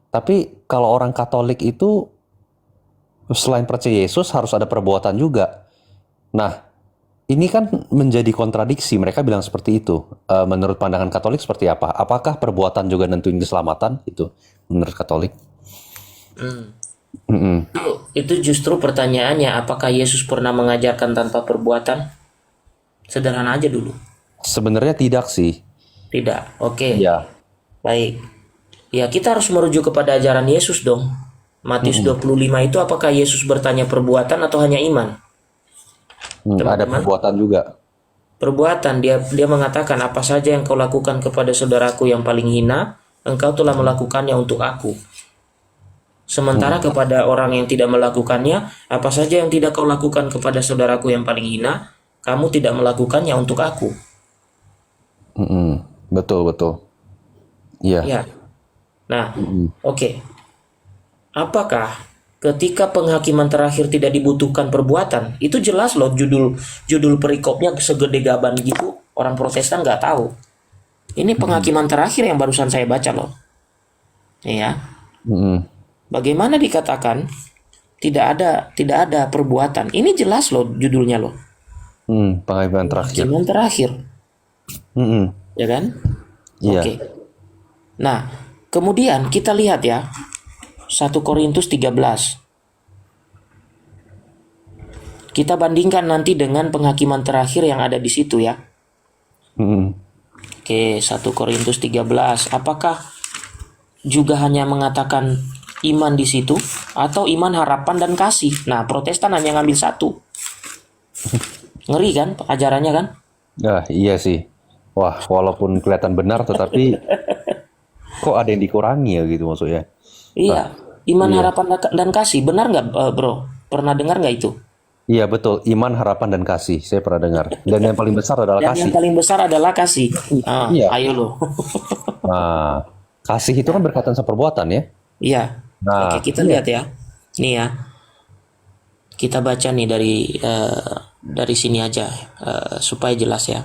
Tapi kalau orang Katolik itu selain percaya Yesus harus ada perbuatan juga. Nah, ini kan menjadi kontradiksi. Mereka bilang seperti itu. Menurut pandangan Katolik seperti apa? Apakah perbuatan juga nentuin keselamatan? Itu menurut Katolik. Hmm. Mm-mm. Itu justru pertanyaannya, apakah Yesus pernah mengajarkan tanpa perbuatan? Sederhana aja dulu. Sebenarnya tidak sih. Tidak. Oke. Iya. Baik. Ya, kita harus merujuk kepada ajaran Yesus dong. Matius Mm-mm. 25 itu apakah Yesus bertanya perbuatan atau hanya iman? Ada Teman-teman, perbuatan juga. perbuatan dia mengatakan apa saja yang kau lakukan kepada saudaraku yang paling hina, engkau telah melakukannya untuk aku. Sementara Mm-mm. kepada orang yang tidak melakukannya, apa saja yang tidak kau lakukan kepada saudaraku yang paling hina, kamu tidak melakukannya untuk aku. Mm-mm. Betul, betul. Iya. Ya. Nah, Mm-mm. oke. Apakah ketika penghakiman terakhir tidak dibutuhkan perbuatan? Itu jelas loh, judul judul perikopnya segede gaban gitu. Orang Protestan nggak tahu. Ini Mm-mm. penghakiman terakhir yang barusan saya baca loh. Ya. Mm-mm. Bagaimana dikatakan tidak ada perbuatan? Ini jelas loh judulnya loh. Penghakiman terakhir. Penghakiman terakhir, Mm-mm. ya kan? Iya. Oke. Nah, kemudian kita lihat ya, 1 Korintus 13. Kita bandingkan nanti dengan penghakiman terakhir yang ada di situ ya. Mm-mm. Oke, 1 Korintus 13. Apakah juga hanya mengatakan iman di situ atau iman, harapan, dan kasih? Nah, Protestan hanya ngambil satu. Ngeri kan ajarannya kan? Iya sih. Wah, walaupun kelihatan benar, tetapi kok ada yang dikurangi ya gitu maksudnya. Iya, Ah, iman, iya. harapan, dan kasih. Benar nggak, bro? Pernah dengar nggak itu? Iya betul, iman, harapan, dan kasih. Saya pernah dengar. Dan yang paling besar adalah Dan yang kasih. paling besar adalah kasih. Ah, Iya. ayo lo. Nah, kasih itu kan berkaitan sama perbuatan ya. Iya. Oke, Nah, kita iya. lihat ya. Nih ya, kita baca nih dari sini aja supaya jelas ya.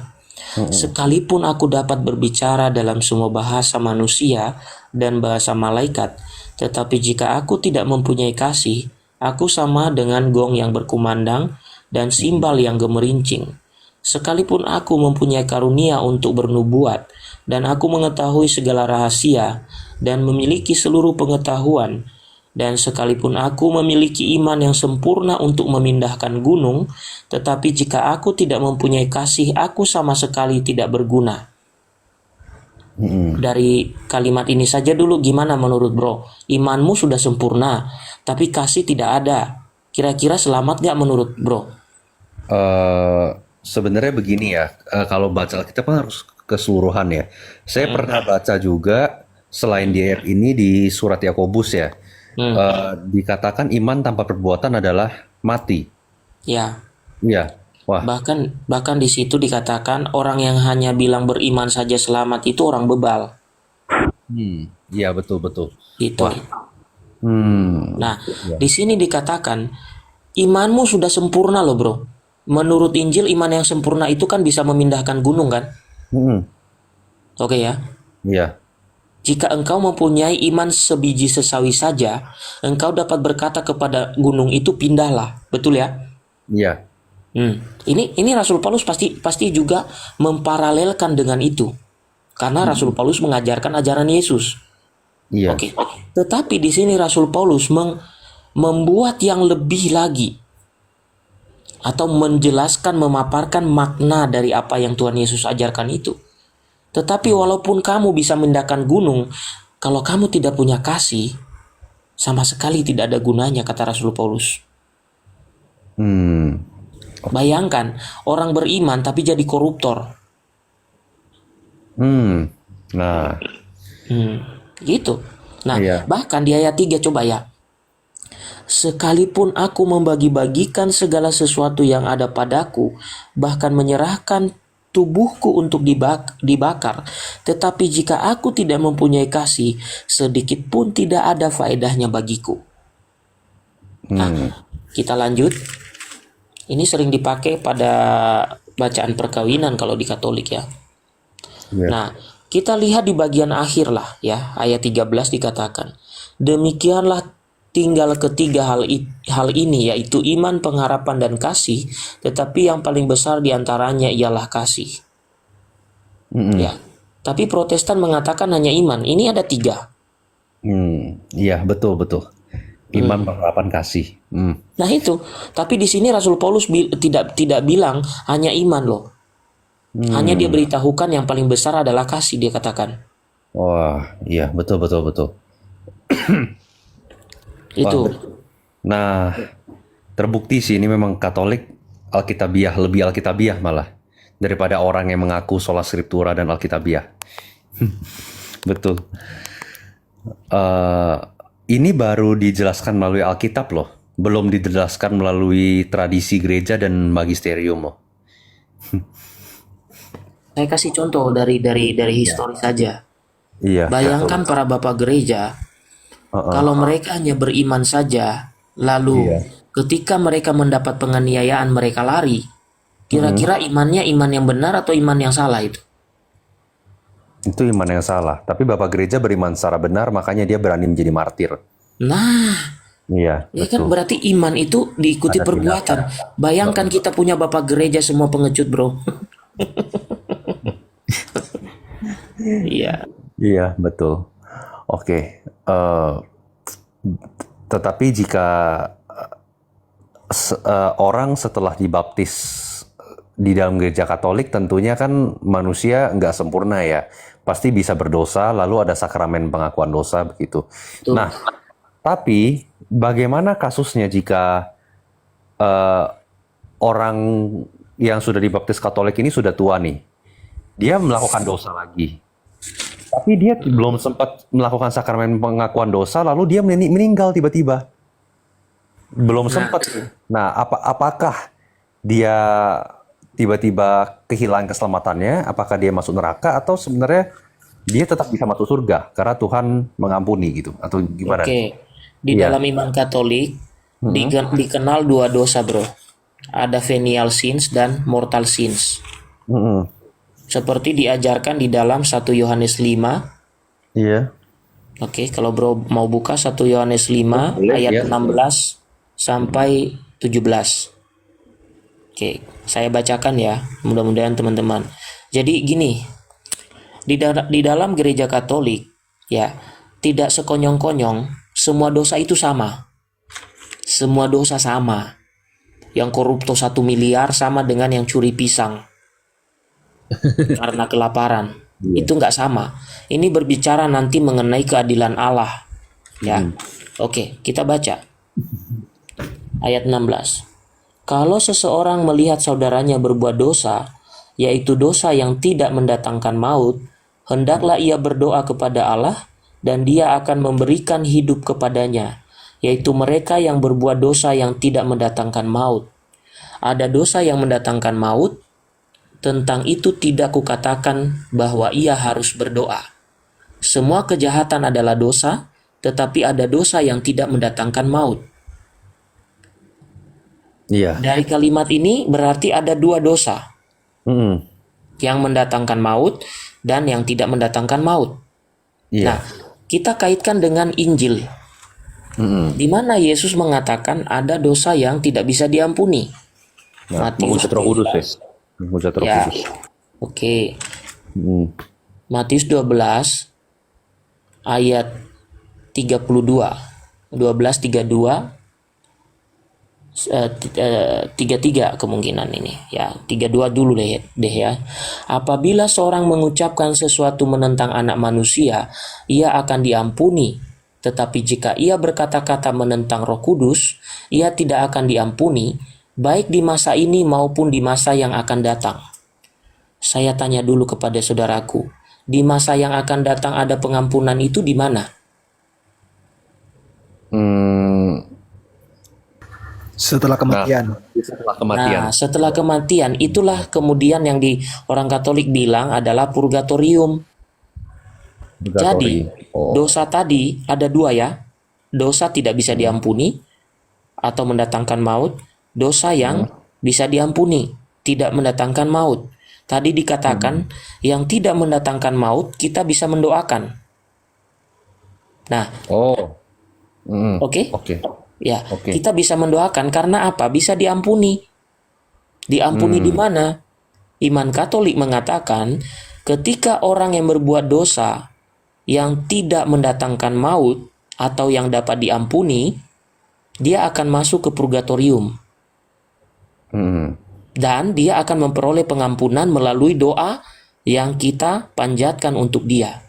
Mm-mm. Sekalipun aku dapat berbicara dalam semua bahasa manusia dan bahasa malaikat, tetapi jika aku tidak mempunyai kasih, aku sama dengan gong yang berkumandang dan simbal yang gemerincing. Sekalipun aku mempunyai karunia untuk bernubuat, dan aku mengetahui segala rahasia, dan memiliki seluruh pengetahuan, dan sekalipun aku memiliki iman yang sempurna untuk memindahkan gunung, tetapi jika aku tidak mempunyai kasih, aku sama sekali tidak berguna. Mm-mm. Dari kalimat ini saja dulu, gimana menurut bro? Imanmu sudah sempurna, tapi kasih tidak ada. Kira-kira selamat gak menurut bro? Eh, Sebenarnya begini ya, kalau baca Alkitab kan harus keseluruhan ya. Saya Hmm. pernah baca juga selain di ayat ini di surat Yakobus ya. Hmm. Dikatakan iman tanpa perbuatan adalah mati. Ya, Iya. Wah. bahkan di situ dikatakan orang yang hanya bilang beriman saja selamat itu orang bebal. Iya betul betul. Gitu. Wah. Hmm. Nah, Iya. di sini dikatakan imanmu sudah sempurna loh bro. Menurut Injil, iman yang sempurna itu kan bisa memindahkan gunung kan? Mm-mm. Oke ya. Iya. Jika engkau mempunyai iman sebiji sesawi saja, engkau dapat berkata kepada gunung itu pindahlah. Betul ya? Iya. Ini Rasul Paulus pasti juga memparalelkan dengan itu. Karena Rasul Paulus mengajarkan ajaran Yesus. Iya. Oke. Tetapi di sini Rasul Paulus membuat yang lebih lagi, atau menjelaskan, memaparkan makna dari apa yang Tuhan Yesus ajarkan itu. Tetapi walaupun kamu bisa memindahkan gunung, kalau kamu tidak punya kasih, sama sekali tidak ada gunanya, kata Rasul Paulus. Hmm. Bayangkan, orang beriman tapi jadi koruptor. Hmm. Nah, Gitu. Nah, iya. bahkan di ayat 3 coba ya. Sekalipun aku membagi-bagikan segala sesuatu yang ada padaku, bahkan menyerahkan tubuhku untuk dibakar, tetapi jika aku tidak mempunyai kasih, sedikit pun tidak ada faedahnya bagiku. Nah, kita lanjut. Ini sering dipakai pada bacaan perkawinan kalau di Katolik ya. Iya. Nah, kita lihat di bagian akhir lah ya, ayat 13 dikatakan, Demikianlah tinggal ketiga hal ini, yaitu iman, pengharapan, dan kasih. Tetapi yang paling besar diantaranya ialah kasih. Ya, tapi Protestan mengatakan hanya iman. Ini ada 3. Iya, betul betul. Iman, pengharapan, kasih. Nah itu, tapi di sini Rasul Paulus tidak bilang hanya iman loh. Hanya dia beritahukan yang paling besar adalah kasih, dia katakan. Wah, iya, betul betul betul. Itu. Nah, terbukti sih ini memang Katolik Alkitabiah, lebih Alkitabiah malah daripada orang yang mengaku sola scriptura dan Alkitabiah. Betul. Ini baru dijelaskan melalui Alkitab loh, belum dijelaskan melalui tradisi gereja dan magisterium loh. Saya kasih contoh dari histori saja. Iya. Bayangkan para bapak gereja, kalau mereka hanya beriman saja, lalu ketika mereka mendapat penganiayaan mereka lari, kira-kira imannya iman yang benar atau iman yang salah itu? Itu iman yang salah. Tapi bapak gereja beriman secara benar, makanya dia berani menjadi martir. Nah, Iya, ya kan berarti iman itu diikuti Ada perbuatan. Bayangkan kita punya bapak gereja semua pengecut, bro. Iya. Iya, betul. Oke. Tetapi jika orang setelah dibaptis di dalam gereja Katolik, tentunya kan manusia nggak sempurna ya. Pasti bisa berdosa, lalu ada sakramen pengakuan dosa begitu. Betul. Nah, tapi bagaimana kasusnya jika orang yang sudah dibaptis Katolik ini sudah tua nih? Dia melakukan dosa lagi. Tapi dia belum sempat melakukan sakramen pengakuan dosa, lalu dia meninggal tiba-tiba. Belum sempat. Nah, apakah dia tiba-tiba kehilangan keselamatannya? Apakah dia masuk neraka atau sebenarnya dia tetap bisa masuk surga karena Tuhan mengampuni gitu? Atau gimana? Oke. Di dalam iman Katolik dikenal 2 dosa, bro. Ada venial sins dan mortal sins. Seperti diajarkan di dalam 1 Yohanes 5. Iya. Oke, kalau bro mau buka 1 Yohanes 5 ayat 16 sampai 17. Oke, saya bacakan ya, mudah-mudahan teman-teman. Jadi gini, di dalam gereja Katolik ya, tidak sekonyong-konyong semua dosa itu sama. Semua dosa sama. Yang korupto 1 miliar sama dengan yang curi pisang karena kelaparan. Itu nggak sama. Ini berbicara nanti mengenai keadilan Allah. Ya. Oke, kita baca. Ayat 16. Kalau seseorang melihat saudaranya berbuat dosa, yaitu dosa yang tidak mendatangkan maut, hendaklah ia berdoa kepada Allah dan Dia akan memberikan hidup kepadanya, yaitu mereka yang berbuat dosa yang tidak mendatangkan maut. Ada dosa yang mendatangkan maut, tentang itu tidak kukatakan bahwa ia harus berdoa. Semua kejahatan adalah dosa, tetapi ada dosa yang tidak mendatangkan maut. Iya. Dari kalimat ini berarti ada 2 dosa. Yang mendatangkan maut dan yang tidak mendatangkan maut. Iya. Nah, kita kaitkan dengan Injil. Di mana Yesus mengatakan ada dosa yang tidak bisa diampuni. Matius Roh Kudus ya. Menghujat Roh Ya. Kudus. Oke. Matius 12 ayat 32. 12:32 33 kemungkinan ini. Ya, 32 dulu deh ya. Apabila seorang mengucapkan sesuatu menentang anak manusia, ia akan diampuni. Tetapi jika ia berkata-kata menentang Roh Kudus, ia tidak akan diampuni, baik di masa ini maupun di masa yang akan datang. Saya tanya dulu kepada saudaraku, di masa yang akan datang ada pengampunan itu di mana? Setelah kematian. Setelah kematian. Nah, setelah kematian itulah kemudian yang di orang Katolik bilang adalah purgatorium. Jadi, dosa tadi ada 2 ya. Dosa tidak bisa diampuni atau mendatangkan maut. Dosa yang bisa diampuni, tidak mendatangkan maut. Tadi dikatakan yang tidak mendatangkan maut kita bisa mendoakan. Nah, Oh. oke? Oke. Ya, Oke. kita bisa mendoakan karena apa? Bisa diampuni. Diampuni di mana? Iman Katolik mengatakan ketika orang yang berbuat dosa yang tidak mendatangkan maut atau yang dapat diampuni, dia akan masuk ke purgatorium Hmm. dan dia akan memperoleh pengampunan melalui doa yang kita panjatkan untuk dia.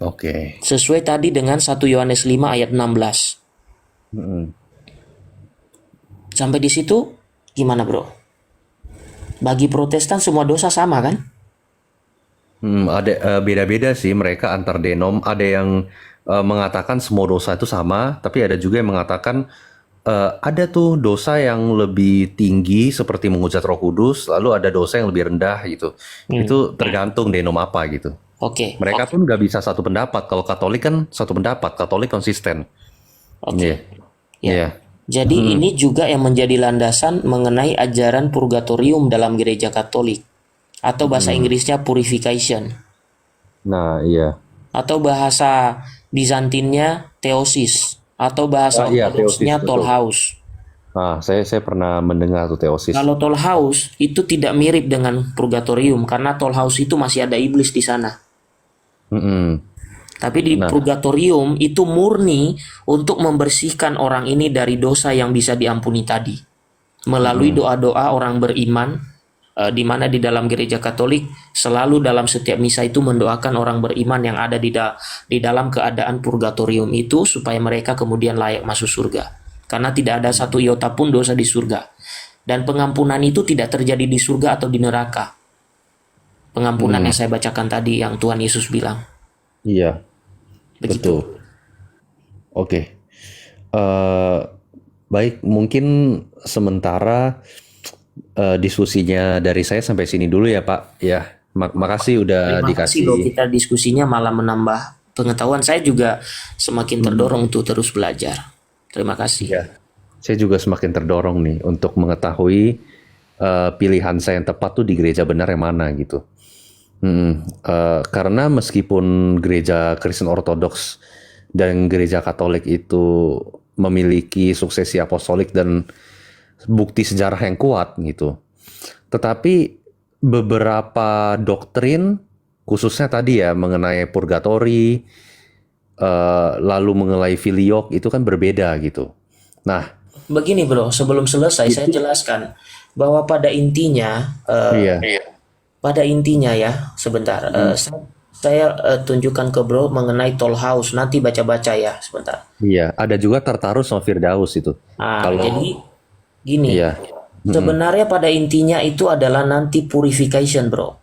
Oke. Sesuai tadi dengan 1 Yohanes 5 ayat 16. Sampai di situ gimana, Bro? Bagi Protestan semua dosa sama kan? Ada beda-beda sih mereka antar denom. Ada yang mengatakan semua dosa itu sama, tapi ada juga yang mengatakan ada tuh dosa yang lebih tinggi seperti mengucap Roh Kudus, lalu ada dosa yang lebih rendah gitu. Itu tergantung denom apa gitu. Oke. Mereka pun nggak bisa satu pendapat. Kalau Katolik kan satu pendapat, Katolik konsisten. Oke. Iya. Ya. Iya. Jadi ini juga yang menjadi landasan mengenai ajaran purgatorium dalam gereja Katolik. Atau bahasa Inggrisnya purification. Nah, iya. Atau bahasa Bizantinnya theosis. Atau bahasa Iya, Ortodoksnya theosis, betul. toll house. Saya pernah mendengar tuh teosis. Kalau toll house itu tidak mirip dengan purgatorium karena toll house itu masih ada iblis di sana. Tapi di purgatorium itu murni untuk membersihkan orang ini dari dosa yang bisa diampuni tadi. Melalui doa-doa orang beriman, di mana di dalam gereja Katolik selalu dalam setiap misa itu mendoakan orang beriman yang ada di dalam keadaan purgatorium itu supaya mereka kemudian layak masuk surga. Karena tidak ada satu iota pun dosa di surga. Dan pengampunan itu tidak terjadi di surga atau di neraka. Pengampunan yang saya bacakan tadi yang Tuhan Yesus bilang. Iya, Begitu. betul. Oke. Baik, mungkin sementara diskusinya dari saya sampai sini dulu ya Pak. Ya, makasih udah Terima kasih loh, dikasih. kita diskusinya malah menambah pengetahuan. Saya juga semakin terdorong untuk terus belajar. Terima kasih. Ya, saya juga semakin terdorong nih untuk mengetahui pilihan saya yang tepat tuh di gereja benar yang mana gitu. Karena meskipun gereja Kristen Ortodoks dan gereja Katolik itu memiliki suksesi apostolik dan bukti sejarah yang kuat gitu, tetapi beberapa doktrin khususnya tadi ya mengenai purgatori, lalu mengenai filioque itu kan berbeda gitu. Nah, Begini bro, sebelum selesai saya jelaskan bahwa pada intinya, iya, pada intinya ya, sebentar, saya tunjukkan ke bro mengenai toll house. Nanti baca-baca ya, sebentar. iya, ada juga Tartarus sama Firdaus itu. Nah, Kalau jadi gini, iya, sebenarnya pada intinya itu adalah nanti purification bro.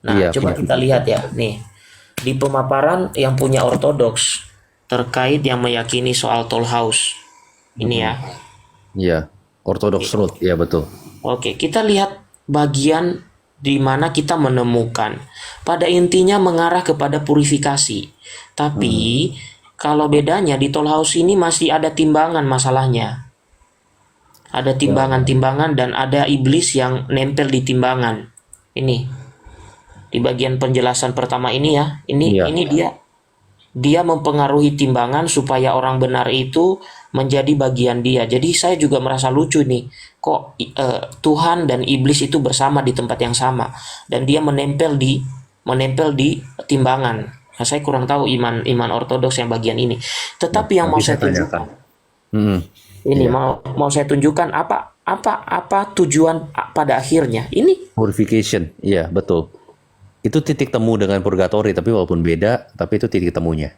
Nah, Iya, coba kita lihat ya, nih di pemaparan yang punya ortodoks terkait yang meyakini soal toll house. Ini ya. iya, Orthodox Road, iya betul. Oke, kita lihat bagian di mana kita menemukan pada intinya mengarah kepada purifikasi. Tapi kalau bedanya di toll house ini masih ada timbangan masalahnya. Ada timbangan-timbangan dan ada iblis yang nempel di timbangan. Ini di bagian penjelasan pertama ini ya. Iya. Ini dia mempengaruhi timbangan supaya orang benar itu menjadi bagian dia. Jadi saya juga merasa lucu nih, kok Tuhan dan iblis itu bersama di tempat yang sama dan dia menempel di timbangan. Nah, saya kurang tahu iman ortodoks yang bagian ini. Tetapi yang mau Nanti saya saya tunjukkan, tanyakan. ini mau saya tunjukkan apa tujuan pada akhirnya. Ini Purification, iya betul. Itu titik temu dengan purgatori, tapi walaupun beda, tapi itu titik temunya.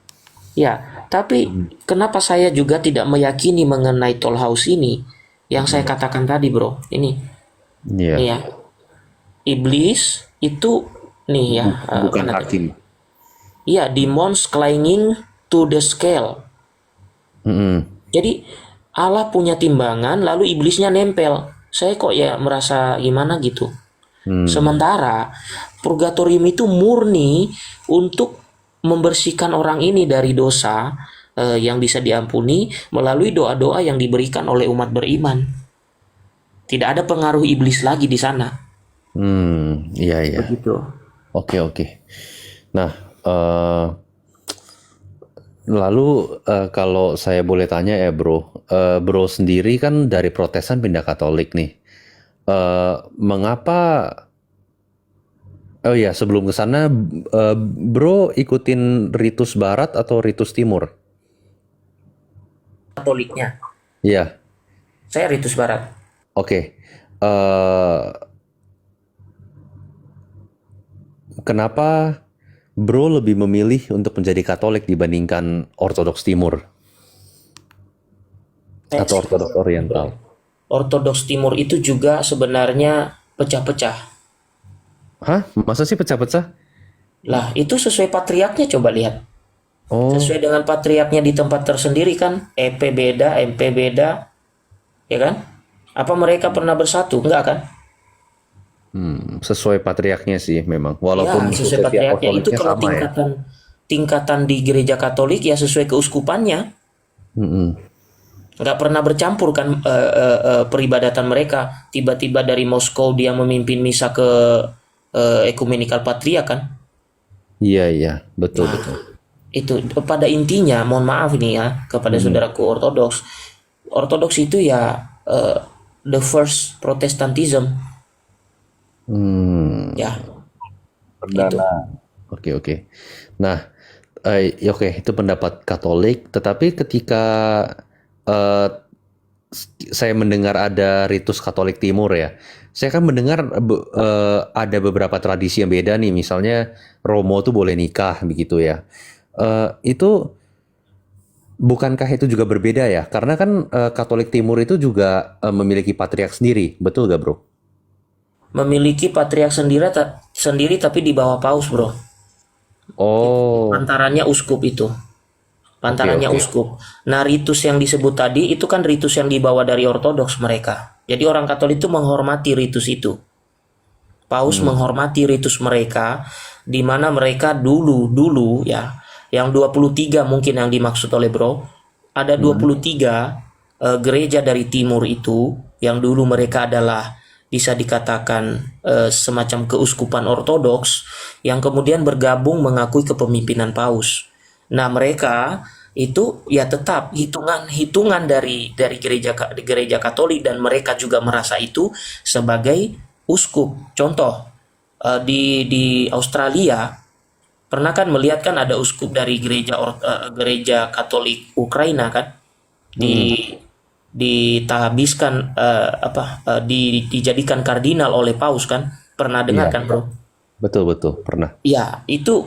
ya, tapi kenapa saya juga tidak meyakini mengenai toll house ini yang saya katakan tadi, bro? Ini Iya. ya. Iblis itu nih ya. Bukan mana tuh? hakim. Iya, demons clinging to the scale. Jadi Allah punya timbangan, lalu iblisnya nempel. Saya kok ya merasa gimana gitu. Sementara purgatorium itu murni untuk membersihkan orang ini dari dosa yang bisa diampuni melalui doa-doa yang diberikan oleh umat beriman. Tidak ada pengaruh iblis lagi di sana. Iya, iya. Begitu. Oke. Nah, Lalu kalau saya boleh tanya ya bro, bro sendiri kan dari Protestan pindah Katolik nih. Mengapa? Oh ya, sebelum ke sana, bro ikutin ritus Barat atau ritus Timur? Katoliknya, Iya, saya ritus Barat. oke. Eh, Kenapa bro lebih memilih untuk menjadi Katolik dibandingkan Ortodoks Timur Saya atau Ortodoks Oriental? Ortodoks Timur itu juga sebenarnya pecah-pecah. Hah? Masa sih pecah-pecah? Lah, itu sesuai patriarknya, coba lihat. Oh, Sesuai dengan patriarknya di tempat tersendiri kan, EP beda, MP beda, ya kan? Apa mereka pernah bersatu? Enggak kan? sesuai patriarknya sih memang. Ya, Walaupun sesuai sucesi patriarknya. Itu apostoliknya kalau sama ya. tingkatan di gereja Katolik ya sesuai keuskupannya. Mm-mm. Nggak pernah bercampur kan peribadatan mereka. Tiba-tiba dari Moskow dia memimpin misa ke ekumenikal patria kan. Iya, iya, betul, betul. Itu pada intinya, mohon maaf ini ya kepada saudaraku Ortodoks. Ortodoks itu ya the first Protestantism Hmm, ya. Itu. oke, oke. Nah, ya oke, itu pendapat Katolik. Tetapi ketika eh, saya mendengar ada ritus Katolik Timur ya, saya kan mendengar ada beberapa tradisi yang beda nih. Misalnya Romo tuh boleh nikah begitu ya. Itu bukankah itu juga berbeda ya? Karena kan Katolik Timur itu juga memiliki patriark sendiri, betul gak bro? Memiliki patriark sendiri tapi di bawah paus, bro. Oh, Pantarannya uskup itu. Pantarannya oke. uskup. Nah, ritus yang disebut tadi itu kan ritus yang dibawa dari Ortodoks mereka. Jadi orang Katolik itu menghormati ritus itu. Paus menghormati ritus mereka, di mana mereka dulu ya, yang 23 mungkin yang dimaksud oleh bro, ada 23 gereja dari timur itu, yang dulu mereka adalah bisa dikatakan semacam keuskupan Ortodoks, yang kemudian bergabung mengakui kepemimpinan Paus. Nah, mereka itu ya tetap hitungan dari gereja Katolik, dan mereka juga merasa itu sebagai uskup. Contoh, di Australia pernah kan melihat kan ada uskup dari gereja Katolik Ukraina kan, di ditabiskan dijadikan kardinal oleh paus kan, pernah dengar Iya, kan bro? betul, betul, pernah. Ya, itu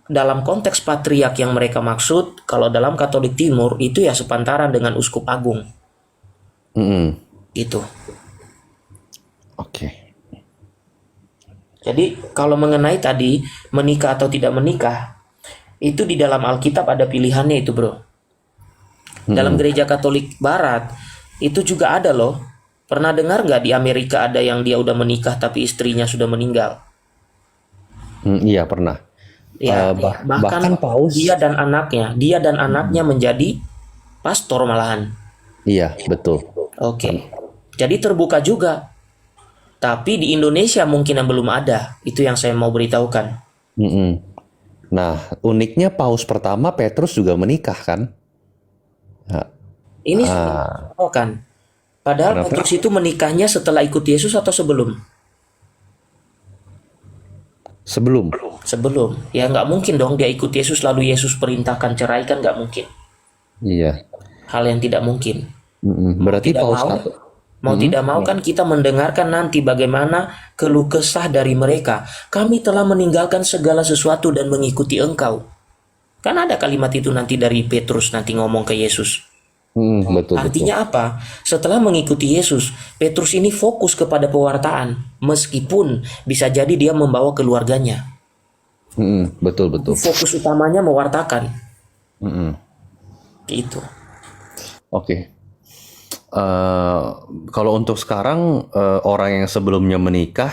dalam konteks patriark yang mereka maksud. Kalau dalam Katolik Timur itu ya sepantaran dengan uskup agung Mm-mm. gitu. Oke. Jadi kalau mengenai tadi menikah atau tidak menikah, itu di dalam Alkitab ada pilihannya itu bro. Dalam gereja Katolik Barat itu juga ada loh. Pernah dengar nggak di Amerika ada yang dia udah menikah tapi istrinya sudah meninggal? Iya, pernah. Ya, Bahkan bahkan Paus, dia dan anaknya menjadi pastor malahan. iya, betul. Oke. Jadi terbuka juga. Tapi di Indonesia mungkin yang belum ada. Itu yang saya mau beritahukan. Mm-mm. Nah, uniknya Paus pertama Petrus juga menikah kan? Nah, Ini oh kan. Padahal kenapa? Petrus itu menikahnya setelah ikut Yesus atau sebelum? Sebelum. Sebelum. Ya nggak mungkin dong dia ikut Yesus lalu Yesus perintahkan cerai, kan nggak mungkin. Iya. Hal yang tidak mungkin. Berarti Tidak Paus mau. Mau tidak mau kan kita mendengarkan nanti bagaimana keluh kesah dari mereka. Kami telah meninggalkan segala sesuatu dan mengikuti engkau. Kan ada kalimat itu nanti dari Petrus nanti ngomong ke Yesus. Betul, betul. Artinya apa? Setelah mengikuti Yesus, Petrus ini fokus kepada pewartaan. Meskipun bisa jadi dia membawa keluarganya. Betul, betul. Fokus utamanya mewartakan. Mm-mm. Itu. Oke. Kalau untuk sekarang orang yang sebelumnya menikah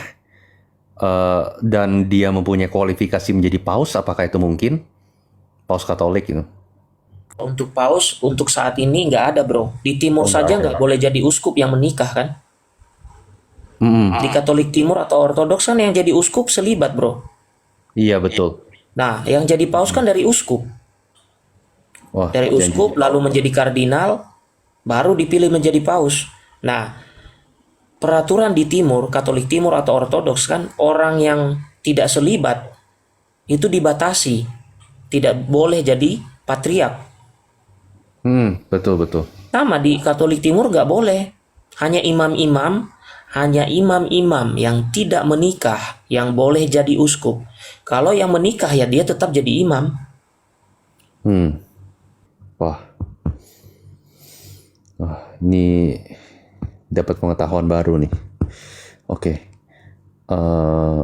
dan dia mempunyai kualifikasi menjadi paus, apakah itu mungkin? Paus Katolik itu. Untuk paus, untuk saat ini nggak ada bro. Di timur saja nggak boleh jadi uskup yang menikah kan. Di Katolik Timur atau Ortodoks kan yang jadi uskup selibat bro. Iya, betul. Nah, yang jadi paus kan dari uskup. Wah, Dari janji. uskup lalu menjadi kardinal, baru dipilih menjadi paus. Nah, peraturan di timur, Katolik timur atau ortodoks kan, orang yang tidak selibat itu dibatasi, tidak boleh jadi patriark. Betul betul. Sama di Katolik timur nggak boleh, hanya imam-imam yang tidak menikah yang boleh jadi uskup. Kalau yang menikah ya dia tetap jadi imam. Wah, ini dapat pengetahuan baru nih. Oke. Eh,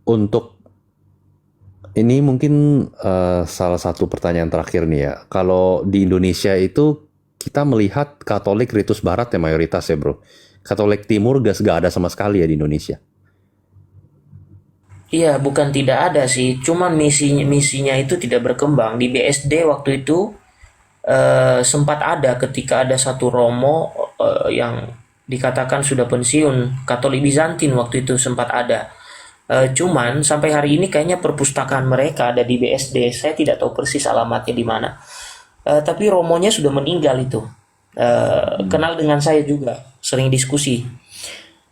untuk ini mungkin salah satu pertanyaan terakhir nih ya. Kalau di Indonesia itu kita melihat Katolik ritus Barat ya mayoritas ya bro. Katolik Timur gak ada sama sekali ya di Indonesia. Iya, bukan tidak ada sih, cuman misinya itu tidak berkembang. Di BSD waktu itu sempat ada ketika ada satu romo yang dikatakan sudah pensiun, Katolik Bizantin waktu itu sempat ada. Cuman sampai hari ini kayaknya perpustakaan mereka ada di BSD. Saya tidak tahu persis alamatnya di mana. Tapi romonya sudah meninggal itu. Kenal dengan saya juga, sering diskusi.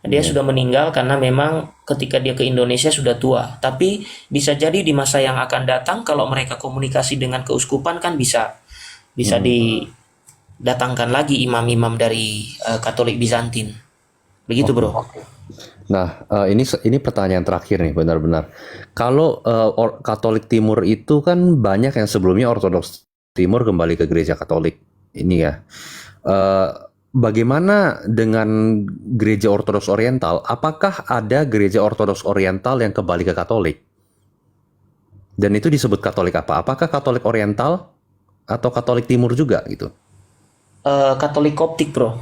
Dia sudah meninggal karena memang ketika dia ke Indonesia sudah tua. Tapi bisa jadi di masa yang akan datang kalau mereka komunikasi dengan keuskupan kan bisa didatangkan lagi imam-imam dari Katolik Bizantin. Begitu, Bro. Nah, ini pertanyaan terakhir nih benar-benar. Kalau Katolik Timur itu kan banyak yang sebelumnya Ortodoks Timur kembali ke Gereja Katolik ini ya. Bagaimana dengan Gereja Ortodoks Oriental? Apakah ada Gereja Ortodoks Oriental yang kembali ke Katolik? Dan itu disebut Katolik apa? Apakah Katolik Oriental atau Katolik Timur juga gitu? Katolik Koptik, Bro.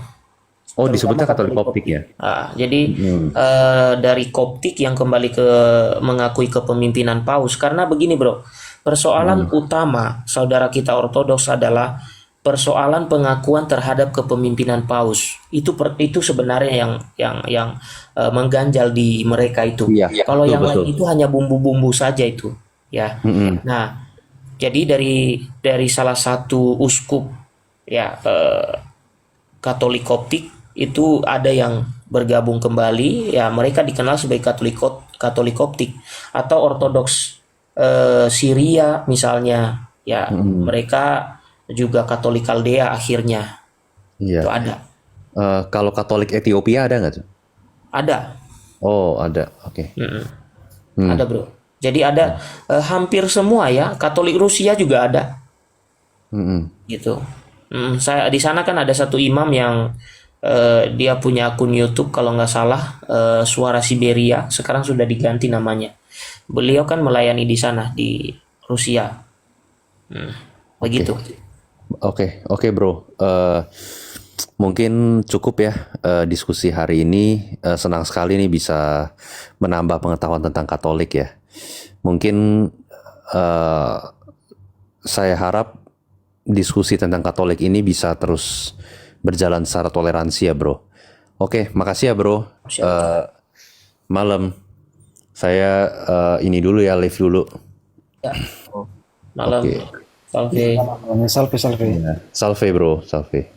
Oh, disebutnya Katolik Koptik ya? Jadi dari Koptik yang kembali ke mengakui kepemimpinan Paus. Karena begini, Bro, persoalan utama saudara kita Ortodoks adalah persoalan pengakuan terhadap kepemimpinan Paus. Itu sebenarnya yang mengganjal di mereka itu. Iya, Kalau betul, yang lain betul. itu hanya bumbu-bumbu saja itu, ya. Nah, jadi dari salah satu uskup ya Katolik Koptik itu ada yang bergabung kembali, ya mereka dikenal sebagai Katolik Koptik atau Ortodoks Syria misalnya, ya mereka juga Katolik Kaldea akhirnya. Iya. Itu ada. Kalau Katolik Ethiopia ada nggak tuh? Ada. Oh, ada. Oke. Ada, Bro. Jadi ada hampir semua ya. Katolik Rusia juga ada. Gitu. Saya di sana kan ada satu imam yang dia punya akun YouTube kalau nggak salah, Suara Siberia, sekarang sudah diganti namanya. Beliau kan melayani di sana di Rusia. Begitu. Oke, bro. Mungkin cukup ya diskusi hari ini. Senang sekali nih bisa menambah pengetahuan tentang Katolik ya. Mungkin saya harap diskusi tentang Katolik ini bisa terus berjalan secara toleransi ya bro. Oke, makasih ya bro. Malam. Saya ini dulu ya, live dulu. Ya. Malam. Oke. Salve. Salve, salve. Salve bro, salve.